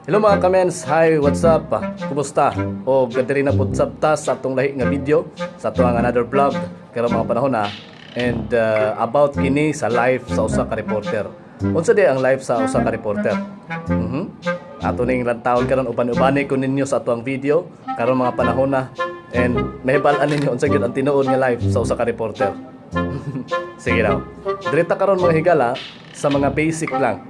Hello mga kamens, hi, what's up? Kumusta? O ganda rin na po sabta sa atong lahi nga video sa atong another vlog karon mga panahon na and about kini sa life sa usa ka reporter. Unsa di ang life sa usa ka reporter? Ato ning lantawon karon uban-ubani ko ninyo sa atong video karon mga panahon na and mahibal-an ninyo unsa gyud ang tinuod nga life sa usa ka reporter. Sige raw. Direta karon mga higala sa mga basic lang.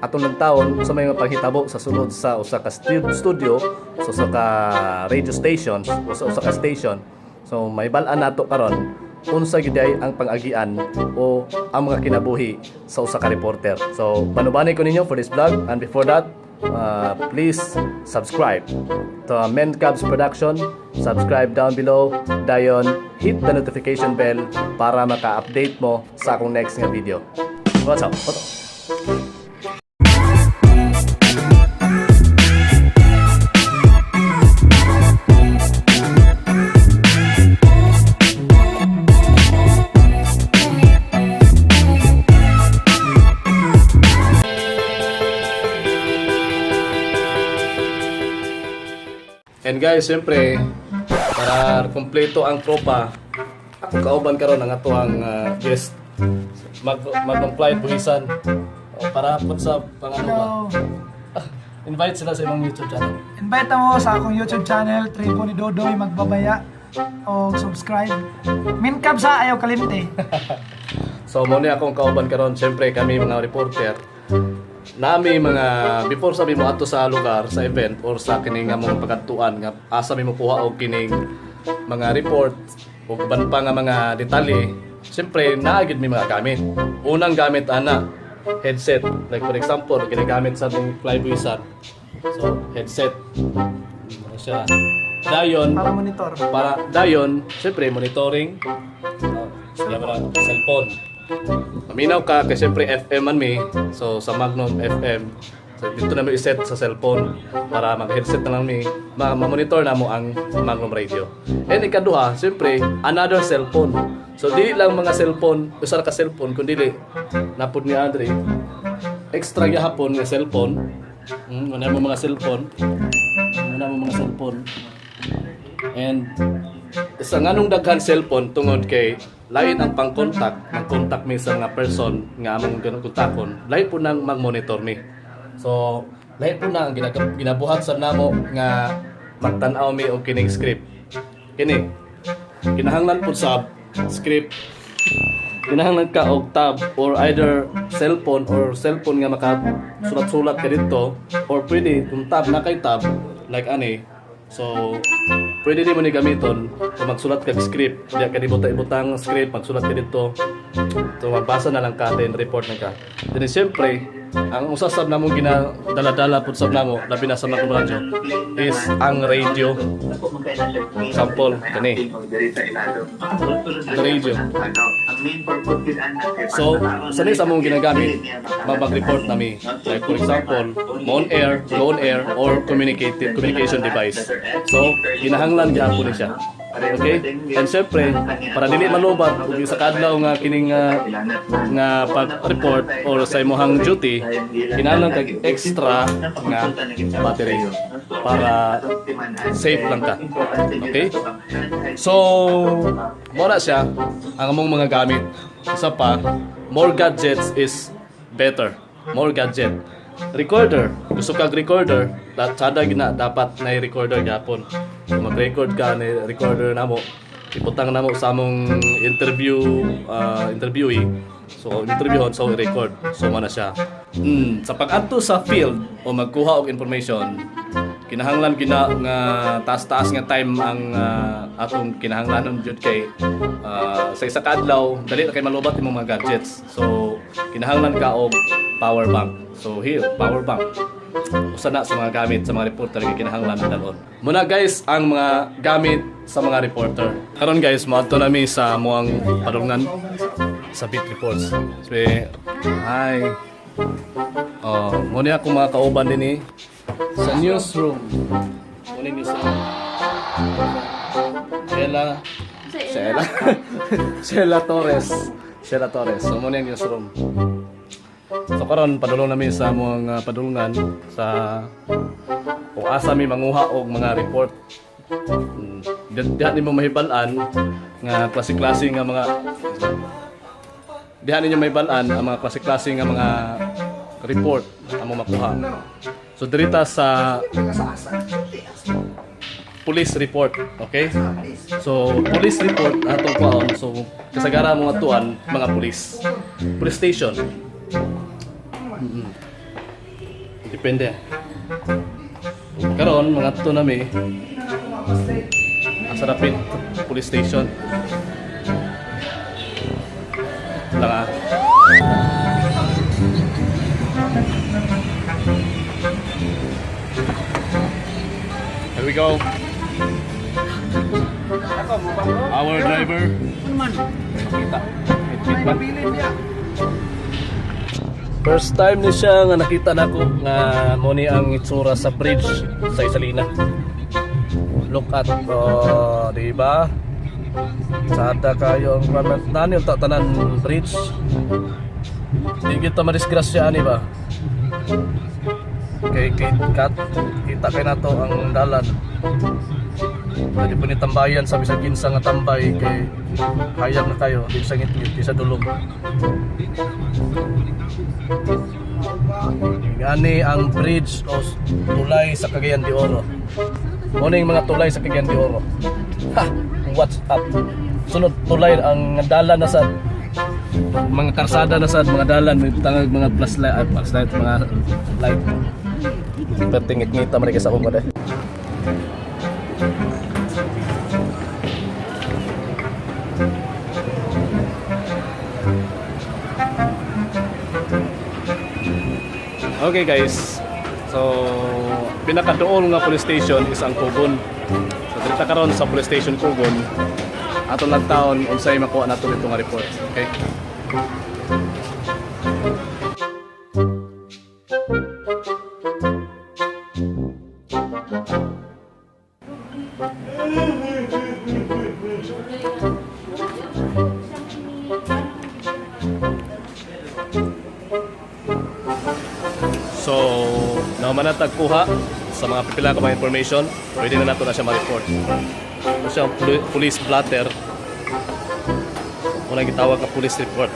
Atong nagtaon sa mga paghitabo sa sulod sa usa ka studio, sa usa ka radio stations, o sa usa ka station. So mahibal-an nato karon unsa gyud ay ang pang-agian o ang mga kinabuhi sa usa ka reporter. So banubani ko ninyo for this vlog, and before that, please subscribe to Mencabs Production. Subscribe down below, dayon hit the notification bell para maka-update mo sa akong next nga video. What's up? And guys, siyempre, para kumpleto ang tropa, ako kauban karon ang atuang guest. Mag-flight buhisan. Para po sa pangano ba? Invite sila sa imong YouTube channel. Invite mo sa akong YouTube channel, Tribo ni Dodoy, magbabaya o subscribe. Minkab sa ayaw kalimte. So, muna akong kauban karon, siyempre kami mga reporter. Nami mga before sabi mo ato sa lugar sa event or sa kining nga mga pagatuan nga asa mi mo kuha og kining mga report o ban pa nga mga detalye, siyempre naagid mi mga gamit. Unang gamit ana headset, like for example ginagamit sa ating flybuisan. So headset ano siya, dayon para dayon siyempre monitoring cellphone. Paminaw ka kasi siyempre FM man mi. So sa Magnum FM, so, dito na mo iset sa cellphone para mag-headset na lang mi, ma-monitor na mo ang Magnum Radio. And ikaduha, siyempre another cellphone. So di lang mga cellphone, usa ka cellphone kundi napud ni Andre extra gyapon nga cellphone. Muna mo mga cellphone. And sa nganong daghan cellphone tungod kay lain ang pang-contact, mag-contact mi sa nga person nga among kontakon, lain po nang mag-monitor mi. So, lain po na ang ginabuhat sa namo nga magtan-aw mi og kining script. Kini, kinahanglan po sa script, kinahanglan ka og tab or either cellphone nga makasulat-sulat ka dito, or pwede kung tab na kay tab like ani. So, pwede din mo ni gamiton kung magsulat ka script. Diya ka di butang script, magsulat ka dito. So, magbasa na lang ka, then report na ka. Then, siyempre, ang usasab na mong ginadala-dala po sa namo, labi na sa mga radyo, is ang radio. Example, kani. The radio. So, saan sa mong ginagamit, mag-report nami. Like, for example, on-air, low-on-air, or communication device. So, ginahanglan po ni siya. Okay? And syempre, para dili malubat ug sa kadlaw nga kining nga pag-report or sa imong duty, kinahanglan kag extra nga battery para safe lang ka. Okay? So, mora siya ang among mga gamit. Isa pa, more gadgets is better. More gadget. Recorder, gusto kag recorder, sada gina dapat na recorder gyapon. Kung mag-record ka ni recorder namo, iputang namo sa among interviewee. So interviewon, so record. So mana siya. Sa pag-adto sa field o magkuha og information, kinahanglan nga taas-taas nga time ang atong kinahanglanon jud kay sa isa ka adlaw dali na kay malubat imong mga gadgets. So kinahanglan ka og power bank. So here, power bank. Usa na sa mga gamit sa mga reporter nga kinahanglan dalon. Muna guys, ang mga gamit sa mga reporter. Karon guys, moadto nami sa muang padungnan sa beat reports. So, hi. Muna ako mga kauban din sa newsroom. Muna newsroom. Sheila Torres. So muna yung newsroom. So karon padulong namin sa mga padulungan sa kung asa mi manguha og mga report. Diha nimo mahibal-an nga klase-klase nga mga diha ninyo mahibal-an ang mga klase-klase nga mga report amo makuha. So dirita sa police report, okay? So police report atong kuhaon. So kasagara mga tuan mga police station. Depende. Karon mga to nami sa Rapid Police Station. Lang Here we go. Our driver. Kita. First time ni siya nga nakita nako nga mo ni ang itsura sa bridge sa Isalina. Look at di ba? Sada kayo ang nani yung tanan bridge. Di kita madisgrasya ani ba? Kay kita kay nato ang dalan. Pwede po ni tambayan sa bisag kinsa nga tambay kay hayag na kayo di sa ngit-ngit di sa dulong. Gani ang bridge o tulay sa Cagayan de Oro. Morning mga tulay sa Cagayan de Oro. Ha! What's up? Sunod tulay ang dalan na sa mga karsada na sa mga dalan may tangag mga flashlight mga light. Pertingit-ngita man sa akong kada. Okay guys, so pinakadool nga police station is ang Kugon. So dito karon sa police station Kugon, ato lang taon unsay makuha nato dito nga report. Okay? So, naman na tagkuha sa mga pipila ka mga information, pwede na nato na siya ma-report. Ito siya ang police blotter. Unang gitawag na police report.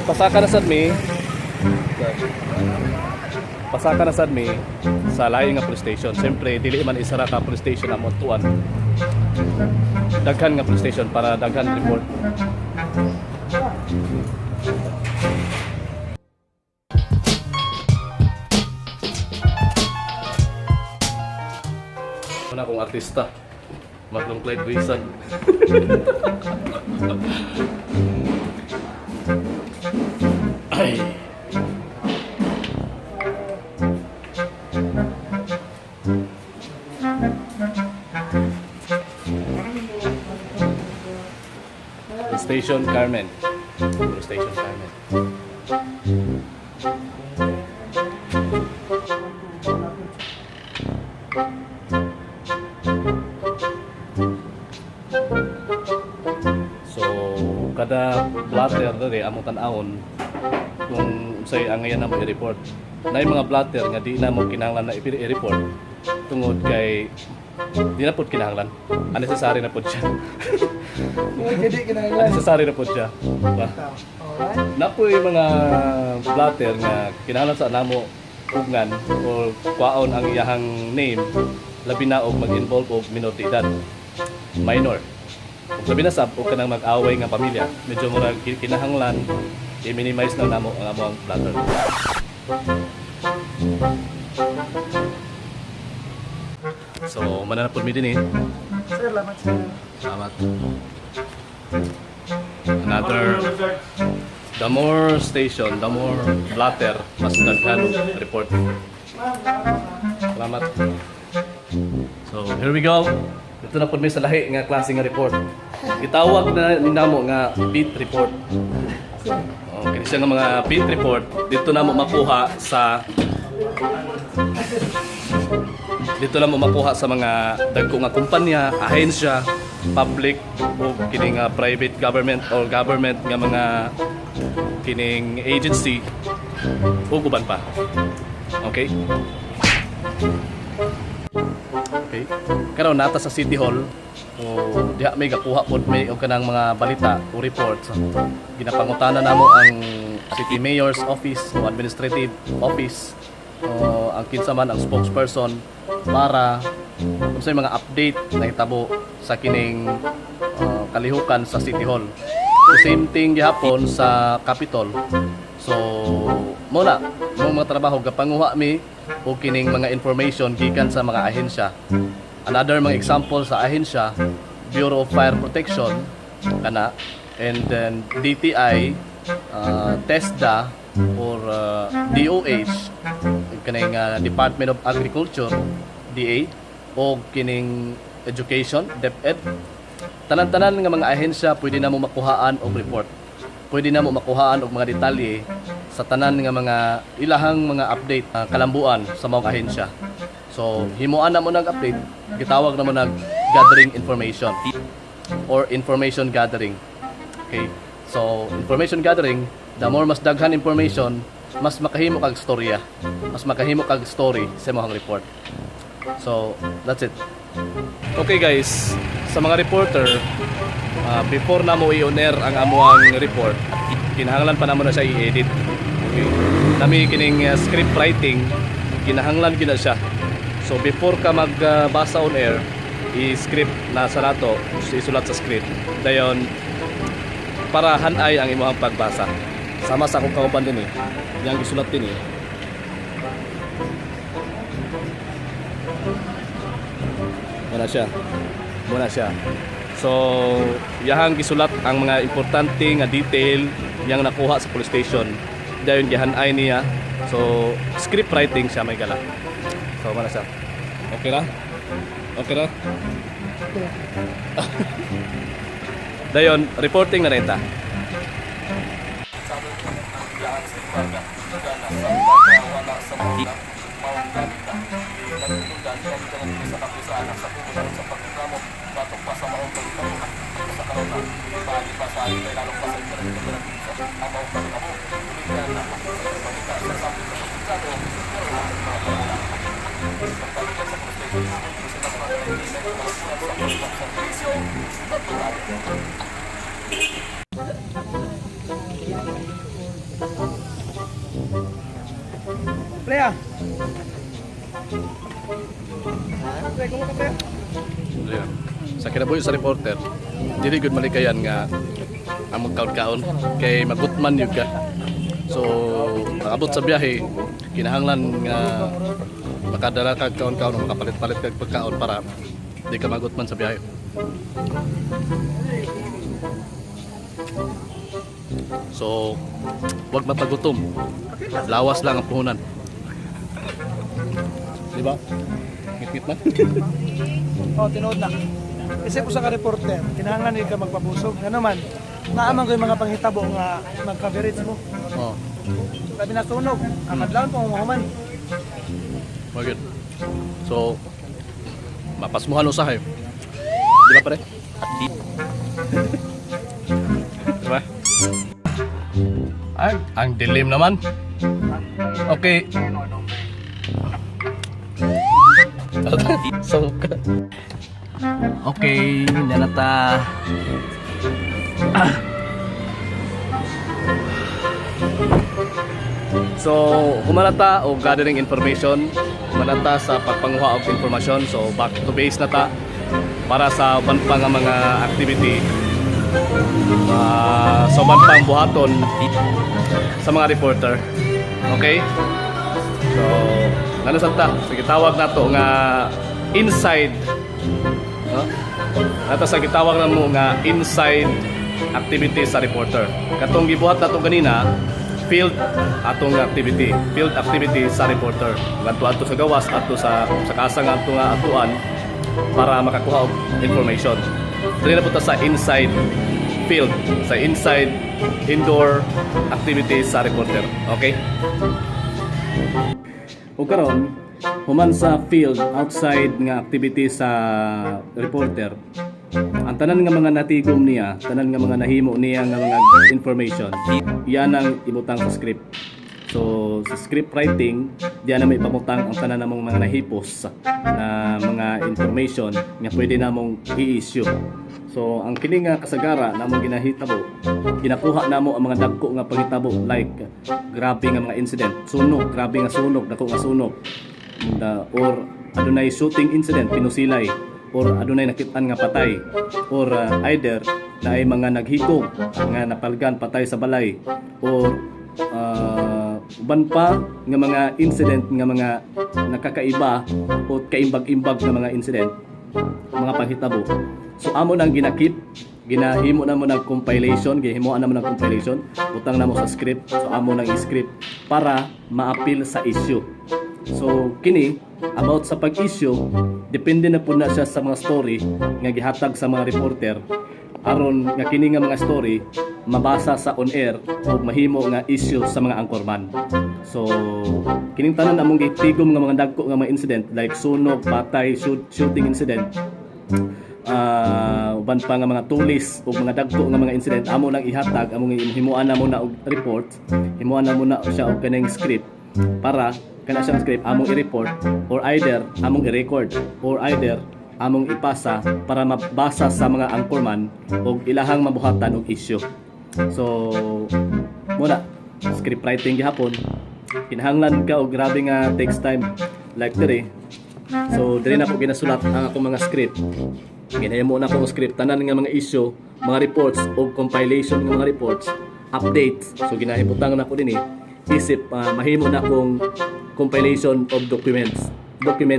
Pasaka na sad mi. Pasaka na sad mi sa lain nga police station. Siyempre, dili man isara ka police station ang montuan. Daghan nga police station para daghan report. Una kong artista, Marlon Clyde Wilson. Ay. Station Carmen. Station Carmen. So kada blatter dere among tan-awon kung say ang ngayon namo i-report. Nay mga blatter nga di na mo kinahanglan na i-report tungod kay di na pud kinahanglan. Unnecessary na pud siya. Unnecessary na pud siya. Diba? Napoy mga blatter nga kinahanglan sa namo ugngan o kwaon ang iyahang name labi na og mag-involve og minor de edad. Minor. Kung labi na sab o kanang mag-away nga pamilya, medyo mura kinahanglan i-minimize na namo ang among blatter. So, mananapod mi din eh. Sir, lamat sir. Salamat. Another Damor station, Damor blatter, mas daghan report. Salamat. So, here we go. Ito na po may sa lahi nga klase nga report. Itawag na nindamo nga beat report. kini siya nga mga field report dito na mo makuha sa mga dagko nga kumpanya, ahensya, public o kining private government or government nga mga kining agency o guban pa. Okay? Okay. Karon nata sa City Hall o diha may gakuha pod may og kanang mga balita o reports. Ginapangutana namo ang City Mayor's Office o Administrative Office o ang kinsa man ang spokesperson para unsay mga update na hitabo sa kining kalihukan sa City Hall. The same thing gihapon sa Capitol. So muna mo mga trabaho gapanguha mi o kining mga information gikan sa mga ahensya. Another mga example sa ahensya, Bureau of Fire Protection kana, and then DTI, TESDA or DOH kining Department of Agriculture, DA, o kining Education, DepEd. Tanan-tanan nga mga ahensya pwede na mo makuhaan og report. Pwede na mo makuhaan og mga detalye sa tanan nga mga ilahang mga update kalambuan sa mga ahensya. So himuan na mo nag update, gitawag na mo nag gathering information or information gathering. Okay? So information gathering, the more mas daghan information, mas makahimo kag storya. Mas makahimo kag story sa imong report. So that's it. Okay guys, sa mga reporter, before na mo i-on-air ang amuang report, kinahanglan pa namo na siya i-edit. Okay. Nami kining script writing, kinahanglan gina siya. So before ka magbasa on air, i-script na sa nato, isulat sa script. Dayon para hanay ang imong pagbasa. Sama sa akong kauban din yang gisulat din Muna siya. So, yahang gisulat ang mga importante nga detail yang nakuha sa police station. Dayon gihanay niya. So, script writing siya may gala. So, muna siya. Okay ra? Dayon, reporting na rin ta. Playa. Playa, kung ka playa? Ayan. Sa kinabuhi sa reporter, dili gud malikayan nga ang magkaon-kaon kay magutman yun ka. So, nakabot sa biyahe, kinahanglan nga makadala kag kaon-kaon o makapalit-palit kag pagkaon para di ka magutman sa biyahe. So, wag mapagutom. Lawas lang ang puhunan. Di ba? Ngit-ngit man. Tinood na. Kasi po sa ka-reporter, kinahanglan ka magpapusog. Ano man, naaman ko yung mga panghitabo nga magka-verage mo. Oh. Sabi na sunog, ang kadlaon po umuhaman. Magid. So, mapasmuhan usahay. Di ba pare? Di ba? Ay, ang dilim naman. Okay. So, okay, nanata. So, humanata o gathering information, humanata sa pagpanguha og informasyon. So, back to base na ta para sa uban pa nga mga activity. Sa uban pang buhaton sa mga reporter. Okay? So, ano santa? Sige, tawag na to nga inside. No? Nato sa gitawag na mo nga inside activity sa reporter. Katong gibuhat nato ganina, field atong activity, field activity sa reporter. Ngadto sa gawas ato sa kasang ato nga atuan para makakuha og information. Dili na punta sa inside field, sa inside, indoor activities sa reporter. Okay? O karon, human sa field, outside nga activities sa reporter, ang tanan nga mga natigom niya, tanan nga mga nahimo niya nga mga information, iyan ang ibutang sa script. So, sa script writing, diyan na may pamutang ang tanan namong mga nahipos na mga information nga pwede namong i-issue. So, ang kini nga kasagara namong ginahitabo, ginakuha namo ang mga dagko nga panghitabo like grabe nga mga incident, sunog, grabe nga sunog, dako nga sunog, or adunay shooting incident, pinusilay, or adunay nakitaan nga patay, or either na ay mga naghikog nga napalgan patay sa balay, or uban pa nga mga incident nga mga nakakaiba o kaimbag-imbag nga mga incident, mga panghitabo. So amo nang ginakip, ginahimo na mo ng compilation, gihimoan na mo ng compilation, butang na mo sa script. So amo nang i-script para ma-appeal sa issue. So kini about sa pag-issue, depende na po na siya sa mga story nga gihatag sa mga reporter, aron nga kini nga mga story mabasa sa on air o mahimo nga issue sa mga anchorman. So kining tanan among gitigom nga mga dagko nga mga incident like sunog, patay, shooting incident, uban pa nga mga tulis o mga dagko nga mga incident, amo lang ihatag, among himuan na mo na og report, himuan na mo na siya og kanang script para kana siyang script among i-report or either among i-record or either among ipasa para mabasa sa mga anchorman o ilahang mabuhatan og issue. So muna script writing gihapon, kinahanglan ka og grabe nga takes time like diri. So diri na ko ginasulat ang akong mga script. Ginahimo na ko script tanan nga mga issue, mga reports o compilation ng mga reports, updates. So ginahibutang na ko dinhi isip mahimo na kong compilation of documents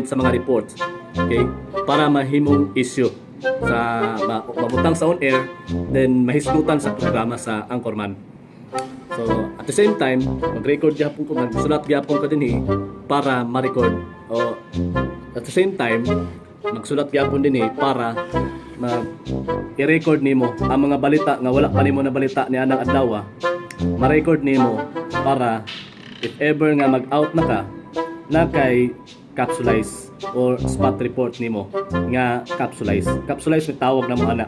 sa mga reports. Okay? Para mahimong issue sa mabutang sa on air, then mahisgutan sa programa sa anchorman. So at the same time, mag-record gyapon ko, magsulat gyapon ko dinhi para ma-record. O at the same time, magsulat gyapon dinhi para i-record nimo ang mga balita nga wala pa nimo na balita ni anang adlaw, ma-record nimo para if ever nga mag-out na ka na kay capsulize or spot report nimo nga capsulize may tawag na mo ana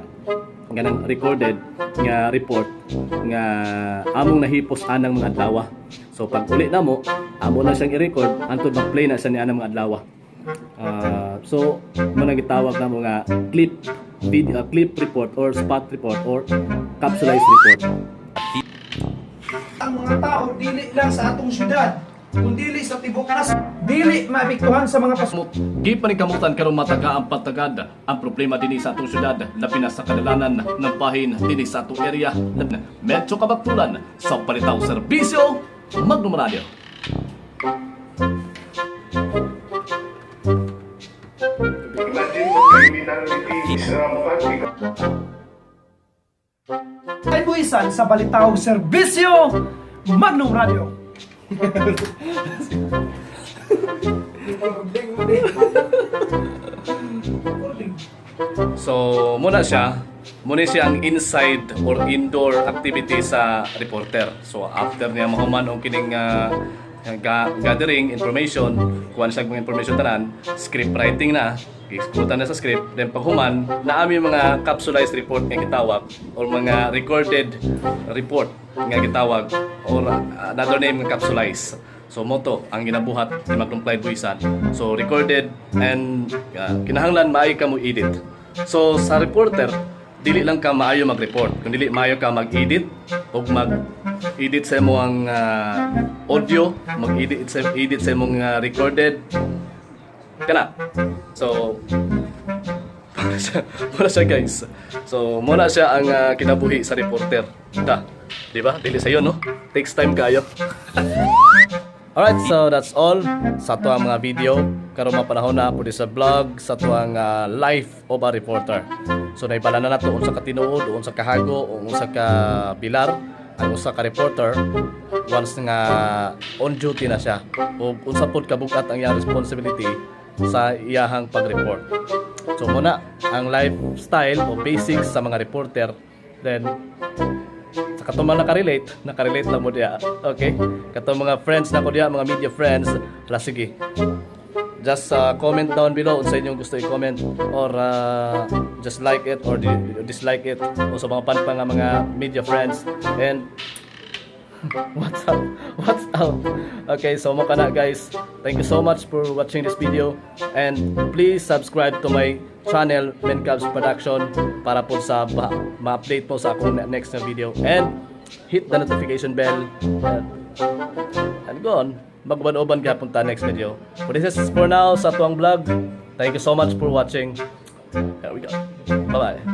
nga nang recorded nga report nga among nahipos anang mga adlaw. So pag uli na mo, amo na siyang i-record antod mag-play na sa ni anang mga adlaw. So mo nang gitawag na mo nga clip report or spot report or capsulize report. Ang mga tao dili lang sa atong syudad, kundi sa tibok nas, dili maapektuhan sa mga Di panikamutan karong mataga ang patagad ang problema dinhi sa atong syudad, labi na sa kadalanan ng bahin dinhi sa atong area. Medyo kabaktulan sa palitaw serbisyo, Magnum Radio. Ay buisan sa balitaw serbisyo, Magnum Radio. So muna siya ang inside or indoor activity sa reporter. So after niya mahuman og kining gathering information, kuha siya mga information tanan, script writing na, iskutan na sa script, then paghuman na ami mga capsulized report nga gitawag or mga recorded report nga gitawag or another name nga capsulized. So moto ang ginabuhat ni Magnum Clyde Buisan. So recorded and kinahanglan maayo ka mo edit. So sa reporter, dili lang ka maayo mag-report, kundi maayo ka mag-edit o mag-edit sa imong audio, mag-edit sa imong recorded kana. So muna siya guys. So muna siya ang kinabuhi sa reporter. Di ba? Dili sayo no? Takes time kayo. Alright, so that's all sa tuang mga video karong mapanahon na po sa vlog sa tuang life of a reporter. So naibala na nato unsa ka tinuod, unsa ka hago, unsa ka pilar ang usa ka reporter once nga on duty na siya o unsa pod kabugat ang iyang responsibility sa iyahang pag-report. So muna ang lifestyle o basics sa mga reporter Then sa katong mga nakarelate lang mo diya. Okay? Katong mga friends na ko diya, mga media friends, la sige. Just comment down below kung sa inyong gusto i-comment or just like it or dislike it o sa mga panpang nga mga media friends. And what's up? What's up? Okay, so mo kana guys. Thank you so much for watching this video and please subscribe to my channel Mencabs Production para po sa ma-update po sa akong next na video and hit the notification bell and go on magban-uban gyapon ta next video. So this is for now sa tuang vlog. Thank you so much for watching. Here we go. Bye bye.